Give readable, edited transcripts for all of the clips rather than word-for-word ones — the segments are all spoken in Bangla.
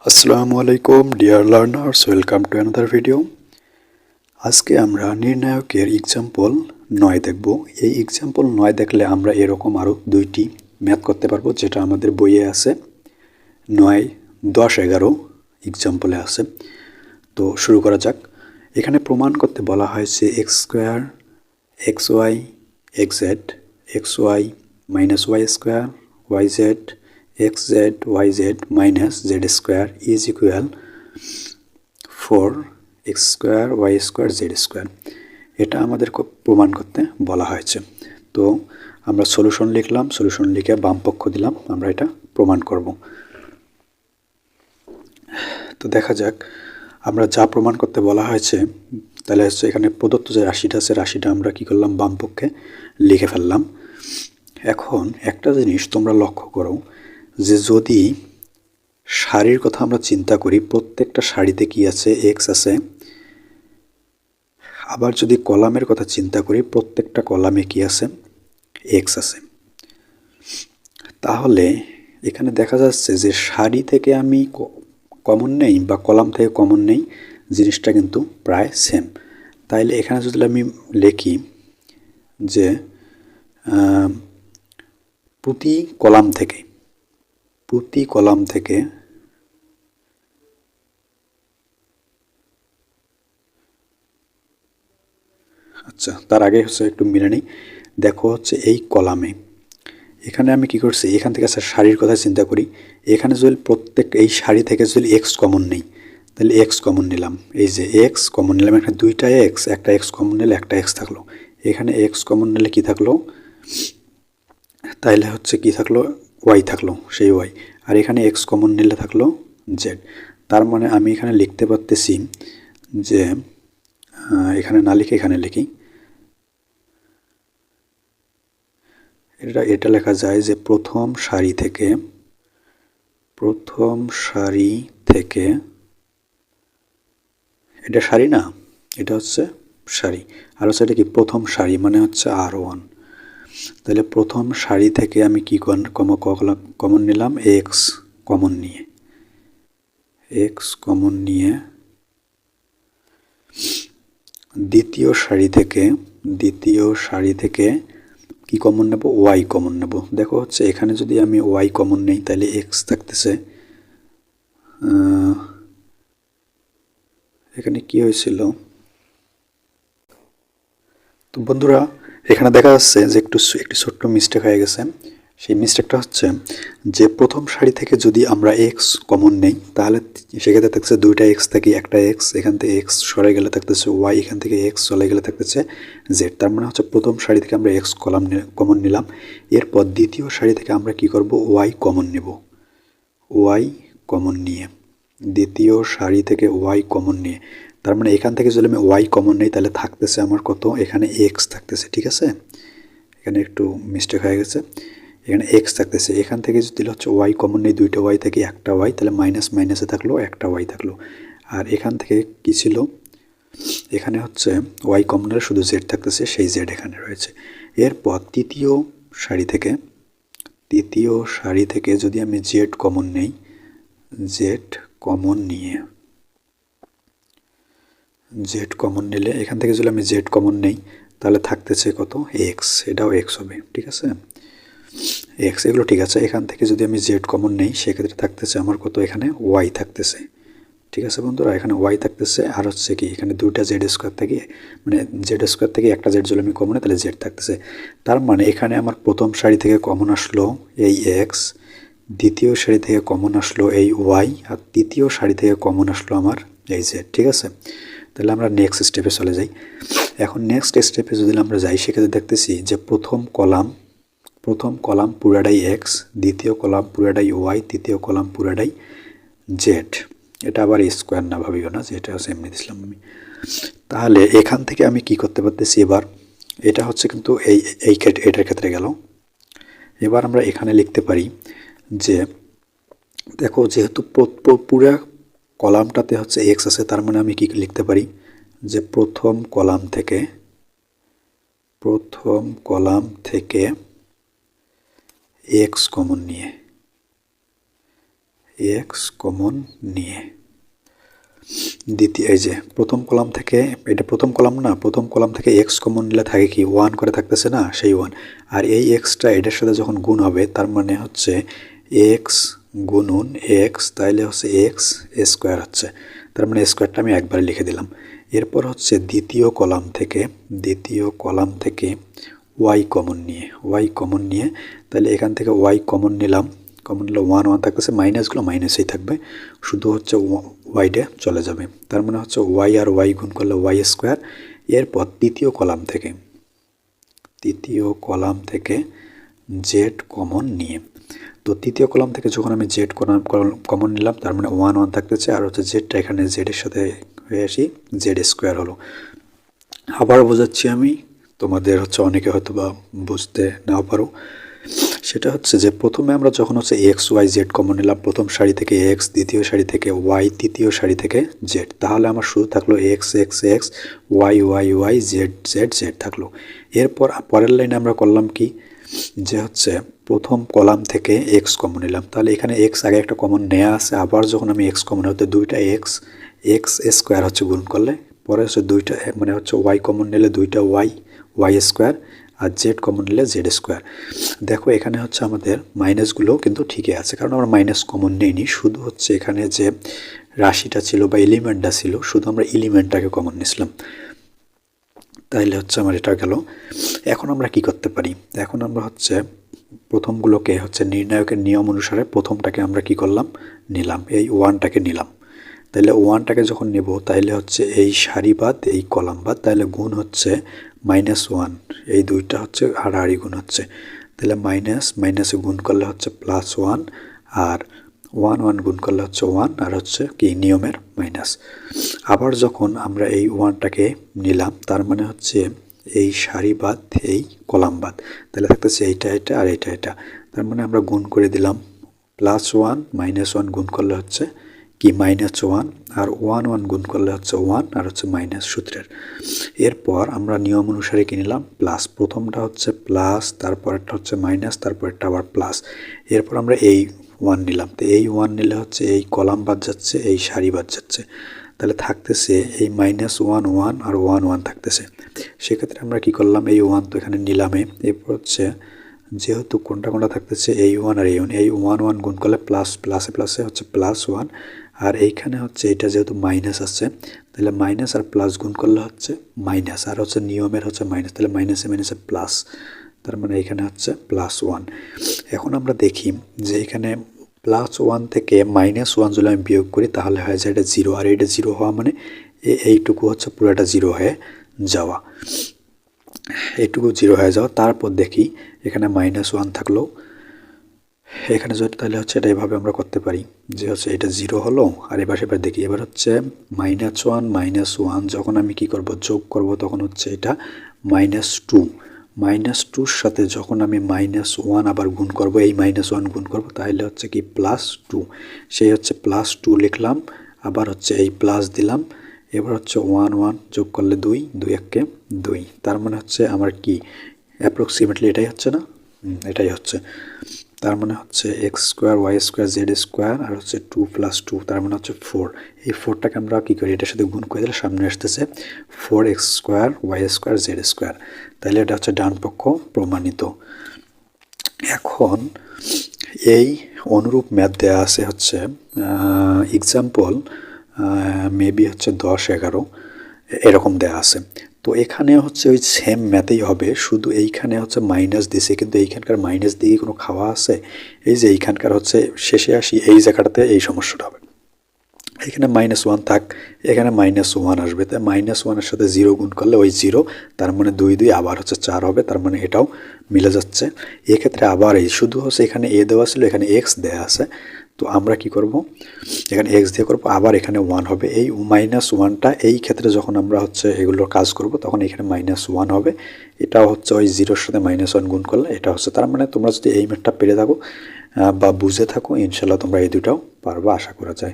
আসসালামু আলাইকুম dear learners, welcome to another video. আজকে আমরা নির্ণায়কের এক্সাম্পল 9 দেখব। এই এক্সাম্পল 9 দেখলে আমরা এরকম আরও দুইটি ম্যাথ করতে পারবো, যেটা আমাদের বইয়ে আছে। 9, 10, 11 এক্সাম্পলে আছে। তো শুরু করা যাক। এখানে প্রমাণ করতে বলা হয়েছে x square x y x z x y minus y square y z x z y z minus z square is equal 4 x square y square z square. এটা আমাদের প্রমাণ করতে বলা হয়েছে। তো আমরা সলিউশন লিখলাম, সলিউশন লিখে বাম পক্ষ দিলাম, আমরা এটা প্রমাণ করব। তো দেখা যাক আমরা যা প্রমাণ করতে বলা হয়েছে, তাহলে হচ্ছে এখানে প্রদত্ত যে রাশিটা আছে, রাশিটা আমরা কি করলাম, বাম পক্ষে লিখে ফেললাম। এখন একটা জিনিস তোমরা লক্ষ্য করো যে যদি সারির কথা আমরা চিন্তা করি, প্রত্যেকটা সারিতে কি আছে, এক্স আছে। আবার যদি কলামের কথা চিন্তা করি, প্রত্যেকটা কলামে কি আছে, এক্স আছে। তাহলে এখানে দেখা যাচ্ছে যে সারি থেকে আমি কমন নেই বা কলাম থেকে কমন নেই, জিনিসটা কিন্তু প্রায় সেম। তাইলে এখানে যদি আমি লিখি যে প্রতি কলাম থেকে আচ্ছা, তার আগে হচ্ছে একটু মিলে নিই। দেখো হচ্ছে এই কলামে এখানে আমি কি করছি, এখান থেকে সারির কথা চিন্তা করি। এখানে যদি এই সারি থেকে যদি এক্স কমন নেই, তাহলে এক্স কমন নিলাম, এই যে এক্স কমন নিলাম, এখানে দুইটা এক্স, একটা এক্স কমন নিলে একটা এক্স থাকলো। এখানে এক্স কমন নিলে কি থাকলো, তাইলে হচ্ছে কি থাকলো, ওয়াই থাকলো, সেই ওয়াই। আর এখানে এক্স কমন নিলে থাকলো জেড। তার মানে আমি এখানে লিখতে পারতেছি যে এখানে না লিখে এখানে লিখি, এটা লেখা যায় যে প্রথম সারি থেকে এটা সারি না, এটা হচ্ছে সারি। আর হচ্ছে এটা কি প্রথম সারি, মানে হচ্ছে R1। তাহলে প্রথম সারি থেকে আমি কি কমন নিলাম, এক্স কমন নিয়ে দ্বিতীয় সারি থেকে কি কমন নেব, ওয়াই কমন নেব। দেখো হচ্ছে এখানে যদি আমি ওয়াই কমন নেই, তাহলে এক্স থাকতেছে, এখানে কি হয়েছিল। তো বন্ধুরা, এখানে দেখা যাচ্ছে যে একটি ছোট্ট মিস্টেক হয়ে গেছে। সেই মিস্টেকটা হচ্ছে যে প্রথম সারি থেকে যদি আমরা এক্স কমন নেই, তাহলে সেক্ষেত্রে থাকছে দুইটা এক্স থেকে একটা এক্স, এখান থেকে এক্স সরে গেলে থাকতেছে ওয়াই, এখান থেকে এক্স চলে গেলে থাকতেছে জেড। তার মানে হচ্ছে প্রথম সারি থেকে আমরা এক্স কমন নিলাম, এরপর দ্বিতীয় সারি থেকে আমরা কি করব, ওয়াই কমন নেব। ওয়াই কমন নিয়ে দ্বিতীয় সারি থেকে ওয়াই কমন নিয়ে, তার মানে এখান থেকে যদি আমি ওয়াই কমন নিই, তাহলে থাকতেছে আমার কত, এখানে এক্স থাকতেছে। ঠিক আছে, এখানে একটু মিস্টেক হয়ে গেছে, এখানে এক্স থাকতেছে। এখান থেকে যদি হচ্ছে ওয়াই কমন নেই, দুইটা ওয়াই থেকে একটা ওয়াই, তাহলে মাইনাস মাইনাসে থাকলো একটা ওয়াই থাকলো। আর এখান থেকে কি ছিল, এখানে হচ্ছে ওয়াই কমন হলে শুধু জেড থাকতেছে, সেই জেড এখানে রয়েছে। এরপর তৃতীয় সারি থেকে যদি আমি জেড কমন নেই, জেড কমন নিলে এখান থেকে যদি আমি জেড কমন নেই, তাহলে থাকতেছে কত, এক্স, এটাও এক্স হবে। ঠিক আছে, এক্স, এগুলো ঠিক আছে। এখান থেকে যদি আমি জেড কমন নেই, সেক্ষেত্রে থাকতেছে আমার কত, এখানে ওয়াই থাকতেছে। ঠিক আছে বন্ধুরা, এখানে ওয়াই থাকতেছে। আর হচ্ছে কি, এখানে দুইটা জেড স্কোয়ার থেকে, মানে জেড স্কোয়ার থেকে একটা জেড যদি আমি কমন নিই, তাহলে জেড থাকতেছে। তার মানে এখানে আমার প্রথম সারি থেকে কমন আসলো এই এক্স, দ্বিতীয় সারি থেকে কমন আসলো এই ওয়াই, আর তৃতীয় সারি থেকে কমন আসলো আমার এই জেড। ঠিক আছে, তাহলে আমরা নেক্সট স্টেপে চলে যাই। এখন নেক্সট স্টেপে যদি আমরা যাই, সেক্ষেত্রে দেখতেছি যে প্রথম কলাম পুরাটাই এক্স, দ্বিতীয় কলাম পুরাটাই ওয়াই, তৃতীয় কলাম পুরাটাই জেড। এটা আবার স্কোয়ার না ভাবিও না, যে এটা হচ্ছে এমনি দিছিলাম আমি। তাহলে এখান থেকে আমি কি করতে পারতেছি, এবার এটা হচ্ছে কিন্তু এটার ক্ষেত্রে গেল। এবার আমরা এখানে লিখতে পারি যে দেখো, যেহেতু পুরা কলামটাতে হচ্ছে এক্স আছে, তার মানে আমি কি লিখতে পারি যে প্রথম কলাম থেকে এক্স কমন এক্স কমন নিয়ে দ্বিতীয় এই যে প্রথম কলাম থেকে, এটা প্রথম কলাম না, প্রথম কলাম থেকে এক্স কমন নিলে থাকে কি 1 করে থাকতেছে না, সেই 1। আর এই এক্সটা এটার সাথে যখন গুণ হবে তার মানে হচ্ছে এক্স গুণন এক্স, তাইলে হচ্ছে এক্স স্কোয়ার হচ্ছে, তার মানে স্কোয়ারটা আমি একবারে লিখে দিলাম। এরপর হচ্ছে দ্বিতীয় কলাম থেকে ওয়াই কমন নিয়ে তাহলে এখান থেকে ওয়াই কমন নিলাম, কমন নিলে 1 থাকতেছে, মাইনাসগুলো মাইনাসেই থাকবে, শুধু হচ্ছে ওয়াইডে চলে যাবে, তার মানে হচ্ছে ওয়াই আর ওয়াই গুণ করলে ওয়াই স্কোয়ার। এরপর তৃতীয় কলাম থেকে জেড কমন নিয়ে, তো তৃতীয় কলাম থেকে যখন আমি জেড কমন নিলাম তার মানে 1 থাকতেছে, আর হচ্ছে জেডটা এখানে জেডের সাথে হয়ে আসি জেড স্কোয়ার হলো। আবার বোঝাচ্ছি আমি, তোমাদের হচ্ছে অনেকে হয়তো বা বুঝতে নাও পারো। সেটা হচ্ছে যে প্রথমে আমরা যখন হচ্ছে এক্স ওয়াই জেড কমন নিলাম, প্রথম সারি থেকে এক্স, দ্বিতীয় সারি থেকে ওয়াই, তৃতীয় সারি থেকে জেড, তাহলে আমার শুরু থাকলো x x x, y y y, z z z থাকলো। এরপর পরের লাইনে আমরা করলাম কি, যে হচ্ছে প্রথম কলাম থেকে এক্স কমন নিলাম, তাহলে এখানে এক্স আগে একটা কমন নেওয়া আছে, আবার যখন আমি এক্স কমন হতে দুইটা এক্স এক্স স্কোয়ার হচ্ছে গুণ করলে, পরে হচ্ছে দুইটা মানে হচ্ছে ওয়াই কমন নিলে দুইটা ওয়াই ওয়াই স্কোয়ার, আর জেড কমন নিলে জেড স্কোয়ার। দেখো এখানে হচ্ছে আমাদের মাইনাসগুলোও কিন্তু ঠিকই আছে, কারণ আমরা মাইনাস কমন নিইনি, শুধু হচ্ছে এখানে যে রাশিটা ছিল বা এলিমেন্টটা ছিল, শুধু আমরা এলিমেন্টটাকে কমন নিয়েছিলাম। তাইলে হচ্ছে আমার এটা গেল। এখন আমরা কি করতে পারি, এখন আমরা হচ্ছে প্রথমগুলোকে হচ্ছে নির্ণায়কের নিয়ম অনুসারে প্রথমটাকে আমরা কি করলাম, নিলাম, এই ওয়ানটাকে নিলাম। তাহলে ওয়ানটাকে যখন নেব তাইলে হচ্ছে এই সারি বাদ এই কলাম বাদ, তাহলে গুণ হচ্ছে -1, এই দুইটা হচ্ছে হাড়াহাড়ি গুণ হচ্ছে, তাহলে মাইনাস মাইনাসে গুণ করলে হচ্ছে +1, আর 1 গুণ করলে হচ্ছে 1, আর হচ্ছে কি নিয়মের মাইনাস। আবার যখন আমরা এই ওয়ানটাকে নিলাম তার মানে হচ্ছে এই সারি বাদ এই কলাম বাদ, তাহলে থাকতেছে এইটা এটা আর এটা এটা, তার মানে আমরা গুণ করে দিলাম +1 -1 গুণ করলে হচ্ছে কি -1, আর 1 গুণ করলে হচ্ছে 1, আর হচ্ছে মাইনাস সূত্রের। এরপর আমরা নিয়ম অনুসারে কি নিলাম, প্লাস, প্রথমটা হচ্ছে প্লাস, তারপরটা হচ্ছে মাইনাস, তারপরটা আবার প্লাস। এরপর আমরা এই 1 নিলাম, তো এই 1 নিলে হচ্ছে এই কলাম বাদ যাচ্ছে, এই সারি বাদ যাচ্ছে, তাহলে থাকতেছে এই -1 1 আর 1 1 থাকতেছে। সেক্ষেত্রে আমরা কি করলাম, এই 1 তো এখানে নিলামে, এরপর হচ্ছে যেহেতু কোনটা থাকতেছে এই 1 আর এই 1, এই 1 1 গুণ করলে প্লাস, প্লাসে প্লাসে হচ্ছে +1, আর এইখানে হচ্ছে এটা যেহেতু মাইনাস আছে, তাহলে মাইনাস আর প্লাস গুণ করলে হচ্ছে মাইনাস, আর হচ্ছে নিয়মের হচ্ছে মাইনাস, তাহলে মাইনাসে মাইনাসে প্লাস, তার মানে এখানে হচ্ছে +1। এখন আমরা দেখি যে এখানে +1 থেকে -1 যদি আমি বিয়োগ করি তাহলে হয় যে এটা 0, আর এটা 0 হওয়া মানে এইটুকু হচ্ছে পুরোটা 0 হয়ে যাওয়া, এইটুকু 0 হয়ে যাওয়া। তারপর দেখি এখানে -1 থাকলো, এখানে যদি তাহলে হচ্ছে এটা এভাবে আমরা করতে পারি যে হচ্ছে এটা 0 হলো, আর এবার দেখি, এবার হচ্ছে -1 -1 যখন আমি কি করব যোগ করব তখন হচ্ছে এটা -2, -2র সাথে যখন আমি -1 আবার গুণ করব, এই -1 গুণ করব তাহলে হচ্ছে কি +2, সেই হচ্ছে +2 লিখলাম, আবার হচ্ছে এই প্লাস দিলাম, এবার হচ্ছে 1 1 যোগ করলে 2 2 1 2, তার মানে হচ্ছে আমার কি অ্যাপ্রক্সিমেটলি এটাই হচ্ছে না, এটাই হচ্ছে। তার মানে হচ্ছে x square y square z square আর হচ্ছে 2 + 2, তার মানে হচ্ছে 4। এই 4টাকে আমরা কী করি, এটার সাথে গুণ করে দিলে সামনে আসতেছে 4x square y square z square, তাহলে এটা হচ্ছে ডান পক্ষ প্রমাণিত। এখন এই অনুরূপ ম্যাথ দেওয়া আছে হচ্ছে এক্সাম্পল মেবি হচ্ছে 10 11 এরকম দেওয়া আছে। তো এখানে হচ্ছে ওই সেম ম্যাথেই হবে, শুধু এইখানে হচ্ছে মাইনাস দিছে, কিন্তু এইখানকার মাইনাস দিয়ে কোনো খাওয়া আছে, এই যে এইখানকার হচ্ছে শেষে আসি এই জায়গাটাতে এই সমস্যাটা হবে, এখানে -1 থাক, এখানে -1 আসবে, তাই -1-এর সাথে 0 গুণ করলে ওই 0, তার মানে 2 2 আবার হচ্ছে 4 হবে, তার মানে এটাও মিলে যাচ্ছে। এক্ষেত্রে আবার এই শুধু হচ্ছে এখানে a দেওয়া ছিল, এখানে x দেওয়া আছে, তো আমরা কি করব, এখানে x দিয়ে করব, আবার এখানে 1 হবে, এই -1টা এই ক্ষেত্রে যখন আমরা হচ্ছে এগুলোর কাজ করব তখন এখানে -1 হবে, এটাও হচ্ছে ওই 0-এর সাথে -1 গুণ করলে এটা হচ্ছে। তার মানে তোমরা যদি এই ম্যাথটা পেরে থাকো বা বুঝে থাকো, ইনশাল্লাহ তোমরা এই দুটাও পারবা আশা করা যায়।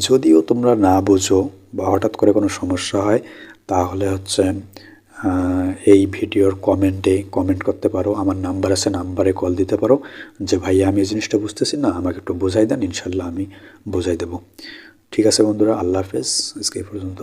যদিও তোমরা না বোঝো বা হঠাৎ করে কোনো সমস্যা হয় তাহলে হচ্ছে এই ভিডিওর কমেন্টে কমেন্ট করতে পারো, আমার নাম্বার আছে, নাম্বারে কল দিতে পারো যে ভাইয়া আমি এই জিনিসটা বুঝতেছি না, আমাকে একটু বোঝাই দেন, ইনশাল্লাহ আমি বোঝাই দেবো। ঠিক আছে বন্ধুরা, আল্লাহ হাফেজ, আজকে এই পর্যন্ত।